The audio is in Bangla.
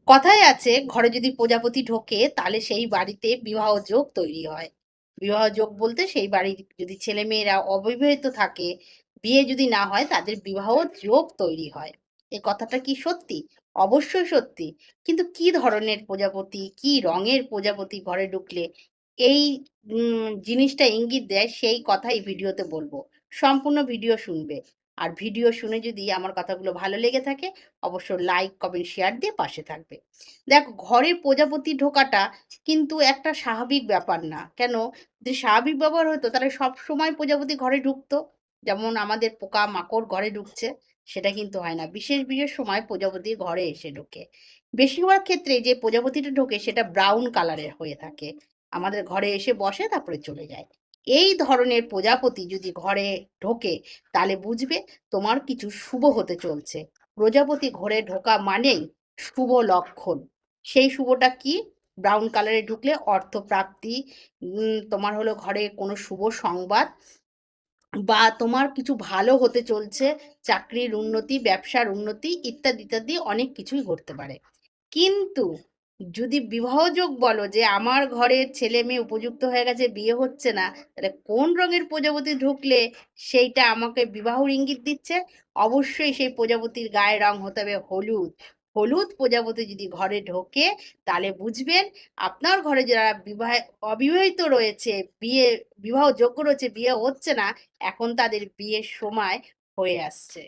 কথায় আছে ঘরে যদি প্রজাপতি ঢোকে তাহলে সেই বাড়িতে বিবাহ যোগ তৈরি হয়। বিবাহ যোগ বলতে সেই বাড়ির যদি ছেলেমেয়েরা অবিবাহিত থাকে, বিয়ে যদি না হয় তাদের বিবাহ যোগ তৈরি হয়। এ কথাটা কি সত্যি? অবশ্যই সত্যি। কিন্তু কি ধরনের প্রজাপতি, কি রঙের প্রজাপতি ঘরে ঢুকলে এই জিনিসটা ইঙ্গিত দেয় সেই কথা এই ভিডিওতে বলব। সম্পূর্ণ ভিডিও শুনবে। আর ভিডিও শুনে যদি আমার কথাগুলো ভালো লেগে থাকে অবশ্যই লাইক, কমেন্ট, শেয়ার দিয়ে পাশে থাকবে। দেখো ঘরে প্রজাপতি ঢোকাটা কিন্তু একটা স্বাভাবিক ব্যাপার না। কেন? যদি স্বাভাবিক ব্যাপার হতো তাহলে সবসময় প্রজাপতি ঘরে ঢুকতো। যেমন আমাদের পোকামাকড় ঘরে ঢুকছে, সেটা কিন্তু হয় না। বিশেষ, বিশেষ সময় প্রজাপতি ঘরে এসে ঢোকে। বেশিরভাগ ক্ষেত্রে যে প্রজাপতিটা ঢোকে সেটা ব্রাউন কালারের হয়ে থাকে। আমাদের ঘরে এসে বসে তারপরে চলে যায়। এই ধরনের প্রজাপতি যদি ঘরে ঢোকে তাহলে বুঝবে তোমার কিছু শুভ হতে চলছে। প্রজাপতি ঘরে ঢোকা মানেই শুভ লক্ষণ। সেই শুভটা কি? ব্রাউন কালারে ঢুকলে অর্থপ্রাপ্তি, তোমার হলো ঘরে কোনো শুভ সংবাদ বা তোমার কিছু ভালো হতে চলছে, চাকরির উন্নতি, ব্যবসার উন্নতি ইত্যাদি, ইত্যাদি অনেক কিছুই ঘটতে পারে। কিন্তু যদি বিবাহযোগ বলো যে আমার ঘরের ছেলে মেয়ে উপযুক্ত হয়ে গেছে, বিয়ে হচ্ছে না, তাহলে কোন রঙের প্রজাপতি ঢুকলে সেইটা আমাকে বিবাহর ইঙ্গিত দিচ্ছে? অবশ্যই সেই প্রজাপতির গায়ের রং হতে হবে হলুদ। হলুদ প্রজাপতি যদি ঘরে ঢোকে তাহলে বুঝবেন আপনার ঘরে যারা অবিবাহিত রয়েছে, বিবাহযোগ্য রয়েছে, বিয়ে হচ্ছে না, এখন তাদের বিয়ের সময় হয়ে আসছে।